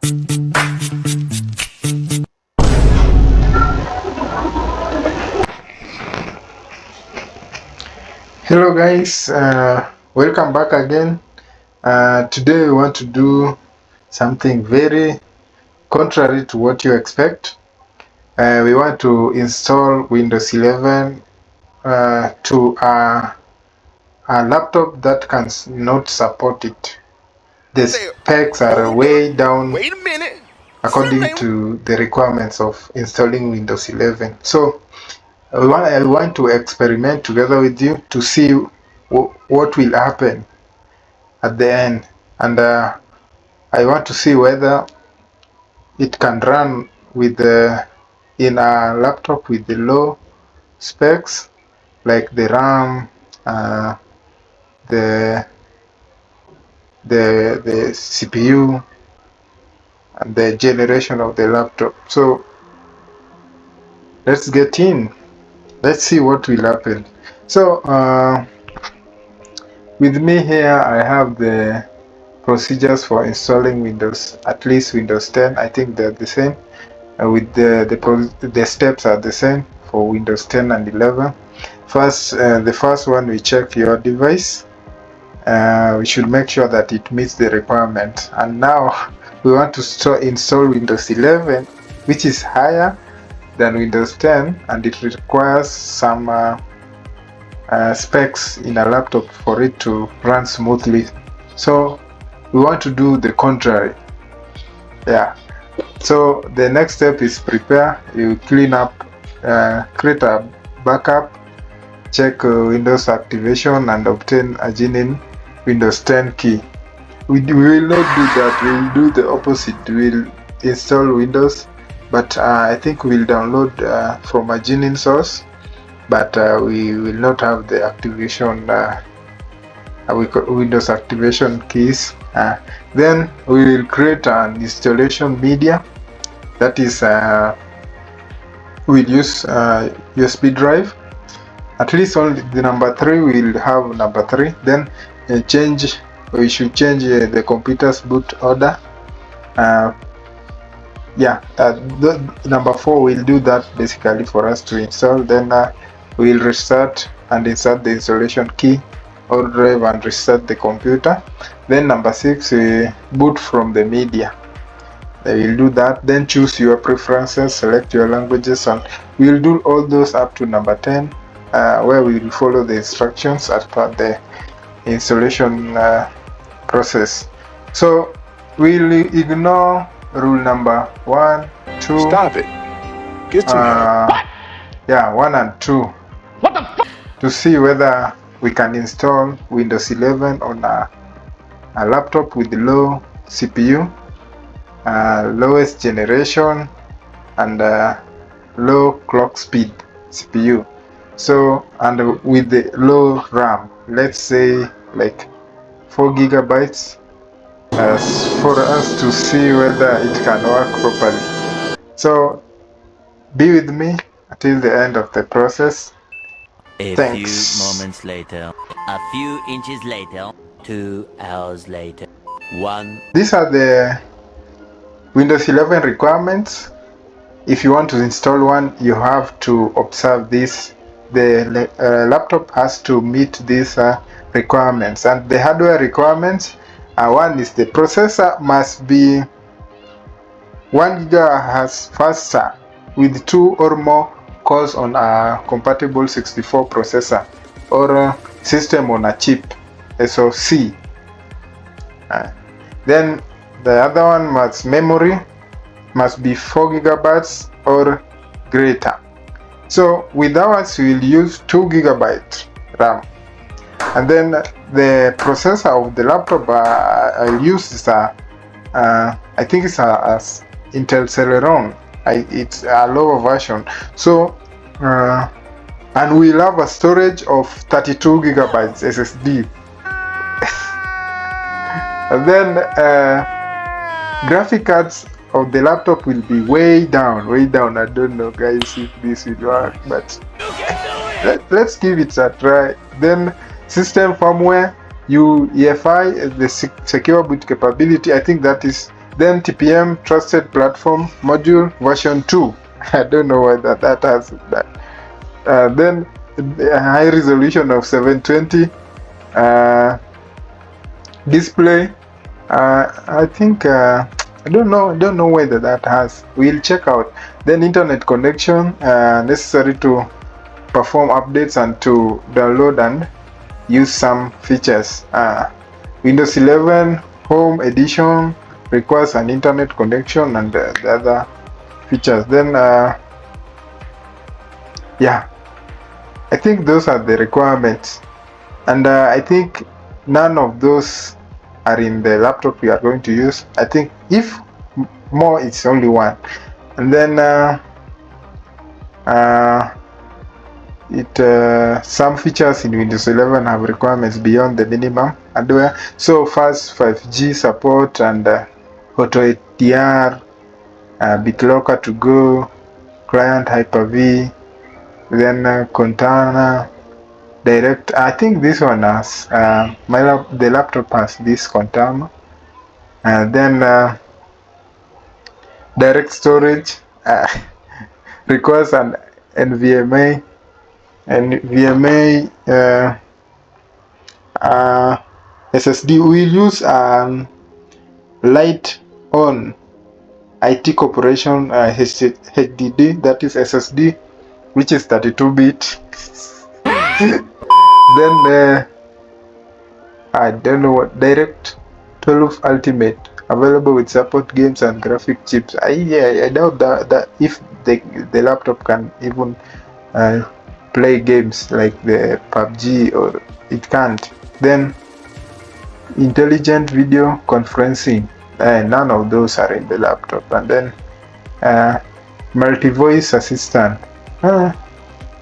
Hello guys, welcome back again. Today we want to do something very contrary to what you expect. We want to install Windows 11 to a laptop that can not support it. The specs are way down according to the requirements of installing Windows 11. So I want to experiment together with you to see what will happen at the end, and I want to see whether it can run with in a laptop with the low specs, like the RAM, the CPU, and the generation of the laptop. So let's get in. Let's see what will happen. So with me here I have the procedures for installing Windows, at least Windows 10. I think they're the same. With the steps are the same for Windows 10 and 11. First, the first one, we check your device. We should make sure that it meets the requirement. And now we want to install Windows 11, which is higher than Windows 10, and it requires some specs in a laptop for it to run smoothly. So we want to do the contrary. Yeah. So the next step is prepare. You clean up, create a backup, check Windows activation, and obtain a genuine Windows 10 key. We will not do that. We will do the opposite. We will install Windows, but I think we will download from a genuine source, but we will not have the activation Windows activation keys. Then we will create an installation media. That is, we'll use USB drive. At least only the number 3 will have number 3. Then we should change the computer's boot order. The number 4 will do that basically for us to install. Then we'll restart and insert the installation key or drive and restart the computer. Then number 6, boot from the media. We will do that. Then choose your preferences, select your languages, and we will do all those up to number 10, where we will follow the instructions as per the installation process. So we'll ignore rule number 1, 2. Stop it. Get some help. Yeah, 1 and 2. What the fuck? To see whether we can install Windows 11 on a laptop with low CPU, lowest generation, and low clock speed CPU. So, and with the low RAM, let's say like 4 gigabytes, for us to see whether it can work properly. So be with me until the end of the process. Few moments later, a few inches later, 2 hours later, 1. These are the Windows 11 requirements. If you want to install one, you have to observe this. The laptop has to meet these requirements, and the hardware requirements. One is the processor must be 1 GHz faster with 2 or more cores on a compatible 64 processor or system on a chip, SoC. Then the other one memory must be 4 gigabytes or greater. So with ours we will use 2 gigabyte RAM. And then the processor of the laptop I'll use is I think it's a Intel Celeron. It's a lower version. So and we'll have a storage of 32 gigabytes SSD. And then graphic cards of the laptop will be way down. I don't know guys if this will work, but let's give it a try. Then system firmware, UEFI, the secure boot capability, I think that is Then TPM trusted platform module version 2. I don't know whether that has that. Then a high resolution of 720 display. I think I don't know whether that has. We'll check out. Then internet connection necessary to perform updates and to download and use some features. Windows 11 Home Edition requires an internet connection and the other features. Then yeah, I think those are the requirements, and I think none of those are in the laptop we are going to use. I think if more, it's only one. And then some features in Windows 11 have requirements beyond the minimum hardware. So fast 5G support and auto ATR, BitLocker to go, client Hyper-V, then container direct. I think this one has the laptop has this container, and then direct storage requires an NVMe SSD. We'll use light on IT Corporation HDD, that is SSD, which is 32-bit. Then I don't know what, Direct 12 Ultimate, available with support games and graphic chips. I doubt that if the laptop can even play games like the PUBG, or it can't. Then intelligent video conferencing, none of those are in the laptop. And then multi-voice assistant,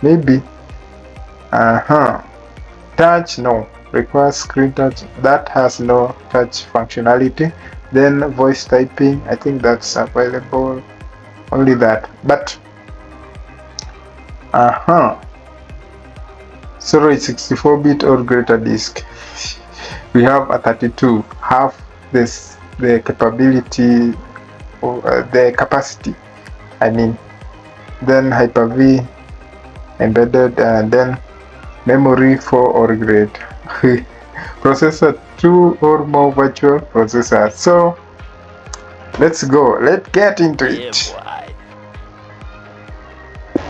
maybe. Touch, no, requires screen touch, that has no touch functionality. Then voice typing, I think that's available, only that. But storage 64-bit or greater disk. We have a 32, half this the capability, or the capacity, I mean. Then Hyper-V embedded, and then memory 4 or greater. Processor 2 or more virtual processors. So let's go, let's get into it.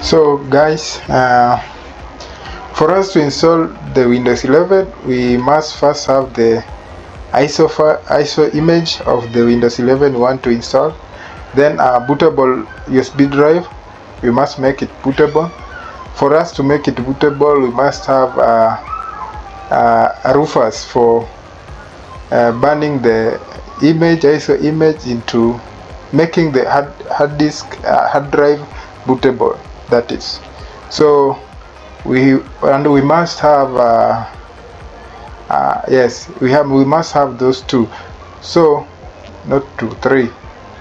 So guys, for us to install the Windows 11, we must first have the ISO image of the Windows 11 we want to install. Then a bootable USB drive, we must make it bootable. For us to make it bootable, we must have a Rufus for burning the image, ISO image, into making the hard disk, hard drive bootable, that is. So we must have yes, we must have those two. So not 2, 3.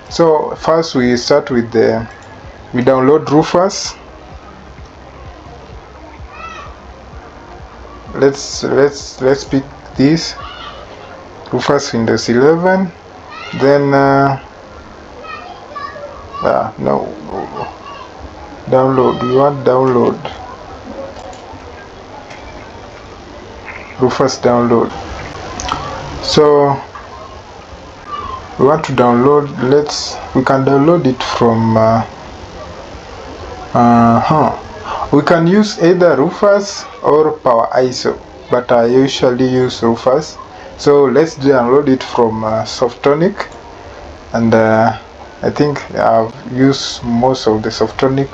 So first we start with we download Rufus. Let's pick this Rufus Windows 11. Then no, download, we want download Rufus download. So we want to download, we can download it from we can use either Rufus or Power ISO, but I usually use Rufus. So let's download it from Softonic, and I think I've used most of the Softonic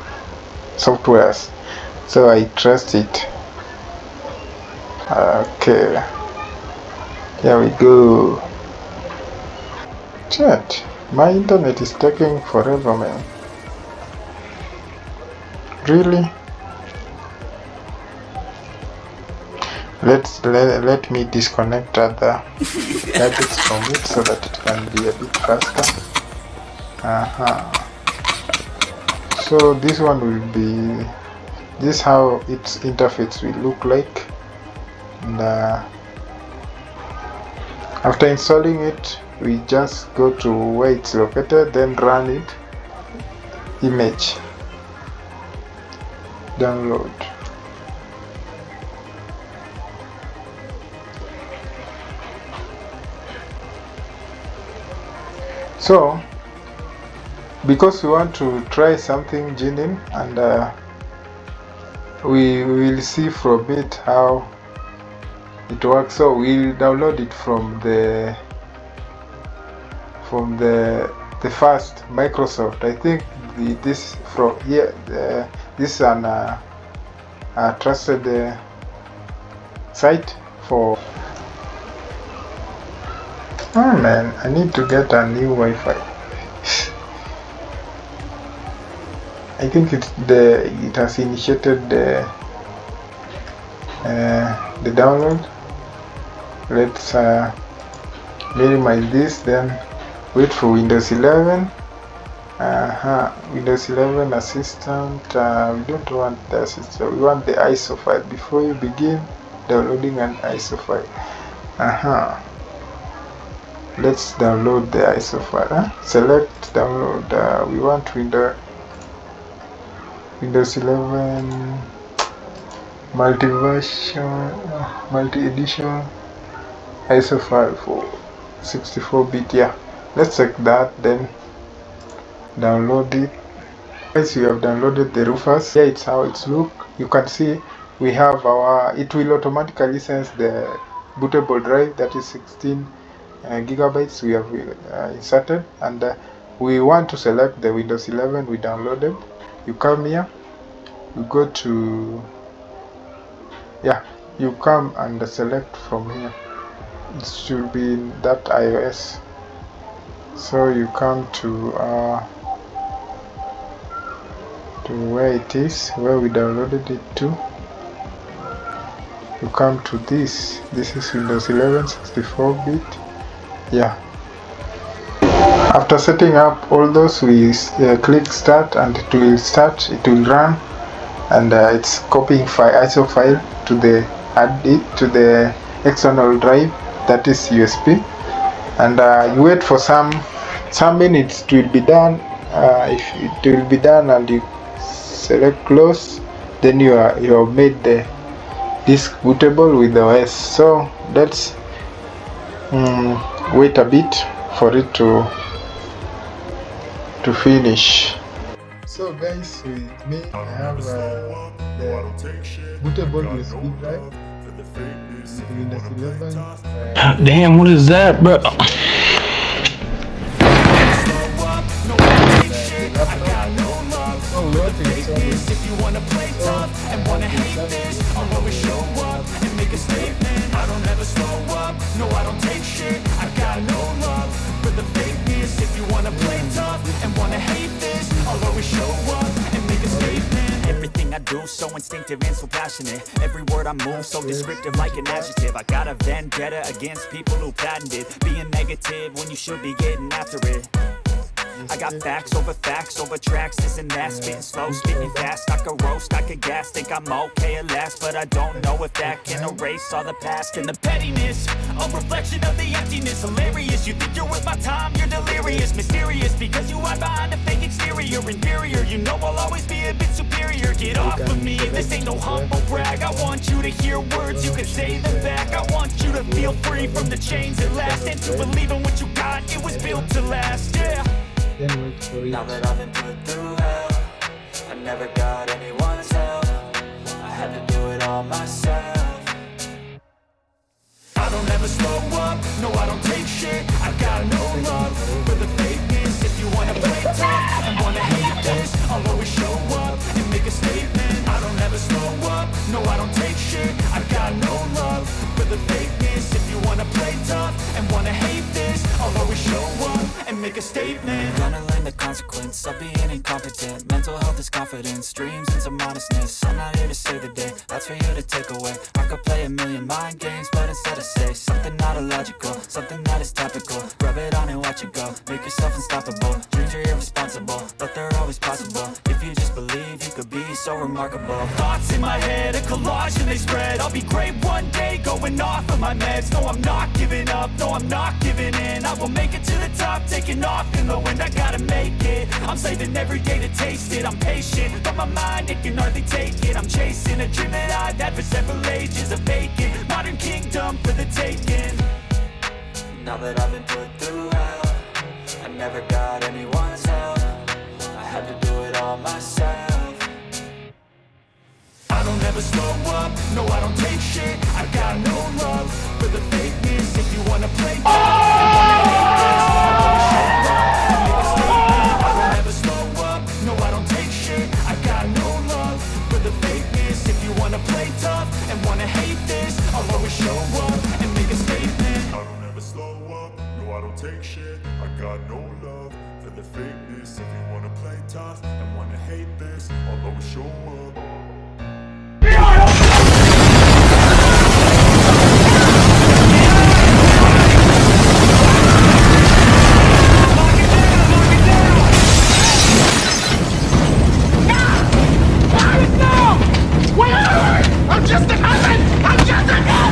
softwares, so I trust it. Okay, here we go. Chat, my internet is taking forever, man. Really? Let me disconnect other gadgets from it so that it can be a bit faster. So this one will be, this how its interface will look like. And after installing it, we just go to where it's located, then run it, image, download. So because we want to try something genuine, and we will see from it how it works, so we'll download it from the first Microsoft. I think this from here, this is an a trusted site for. Oh man, I need to get a new Wi-Fi. I think it has initiated the download. Let's minimize this, then wait for Windows 11. Windows 11 assistant. We don't want the assistant, we want the ISO file. Before you begin downloading an ISO file, let's download the ISO file. Select download. We want Windows 11 multi-edition ISO file for 64-bit. Yeah, let's check that, then download it. Guys, we have downloaded the Rufus. Here it's how it's look. You can see we have our, it will automatically sense the bootable drive, that is 16 gigabytes we have inserted, and we want to select the Windows 11 we downloaded. You come here, you go to, you come and select from here. It should be in that iOS. So you come to where it is, where we downloaded it to. You come to this is Windows 11 64-bit. Yeah, after setting up all those, we click start, and it will start, it will run, and it's copying ISO file to the external drive, that is USB, and you wait for some minutes. It will be done. If it will be done and you select close, then you have made the disk bootable with the OS. So let's wait a bit for it to finish. So guys, with me I have the bootable USB drive, Windows 11. Damn, what is that, bro? If you wanna play tough and wanna hate this, I'll always show up and make a statement. I don't ever slow up, no I don't take shit. I got no love for the fakeness. If you wanna play tough and wanna hate this, I'll always show up and make a statement. Everything I do so instinctive and so passionate. Every word I move so descriptive like an adjective. I got a vendetta against people who patented being negative when you should be getting after it. I got facts over tracks, this and that. Spitting slow, spitting fast, I could roast, I could gas. Think I'm okay at last, but I don't know if that can erase all the past. And the pettiness, a reflection of the emptiness. Hilarious, you think you're worth my time, you're delirious. Mysterious, because you hide behind a fake exterior. Inferior, you know I'll always be a bit superior. Get off of me, this ain't no humble brag. I want you to hear words, you can say them back. I want you to feel free from the chains at last, and to believe in what you got, it was built to last, yeah. Now that I've been put through hell, I never got anyone's help. I had to do it all myself. I don't ever slow up, no I don't take shit. I got no love for the fakeness. If you wanna play tough and wanna hate this, I'll always show up and make a statement. I don't ever slow up, no I don't take shit. I got no love for the fakeness. If you wanna play tough and wanna hate this, I'll always show up and make make a statement. Gonna learn the consequence of being incompetent. Mental health is confidence, dreams and some honestness. I'm not here to save the day, that's for you to take away. I could play a million mind games, but instead I say something not illogical, something that is topical. Rub it on and watch it go, make yourself unstoppable. Dreams are irresponsible, but they're always possible. If you just believe, you could be so remarkable. Thoughts in my head, a collage and they spread. I'll be great one day, going off of my meds. No, I'm not giving up, no, I'm not giving in. I will make it to the top, taking off in the wind. I gotta make it, I'm saving every day to taste it. I'm patient, but my mind, it can hardly take it. I'm chasing a dream that I've had for several ages. A vacant, modern kingdom for the taking. Now that I've been put through hell, I never got anyone's help. I had to do it all myself. I don't ever slow up, no I don't take shit. I got no love for the fakeness. If you wanna play tough and wanna hate this, I'm gonna show up and make a statement. I don't ever slow up, no I don't take shit. I got no love for the fakeness. If you wanna play tough and wanna hate this, I'll always show up and make a statement. I don't ever slow up, no I don't take shit. I got no love for the fakeness. If you wanna play tough and wanna hate this, I'll always show up. I'm just a peasant! I'm just a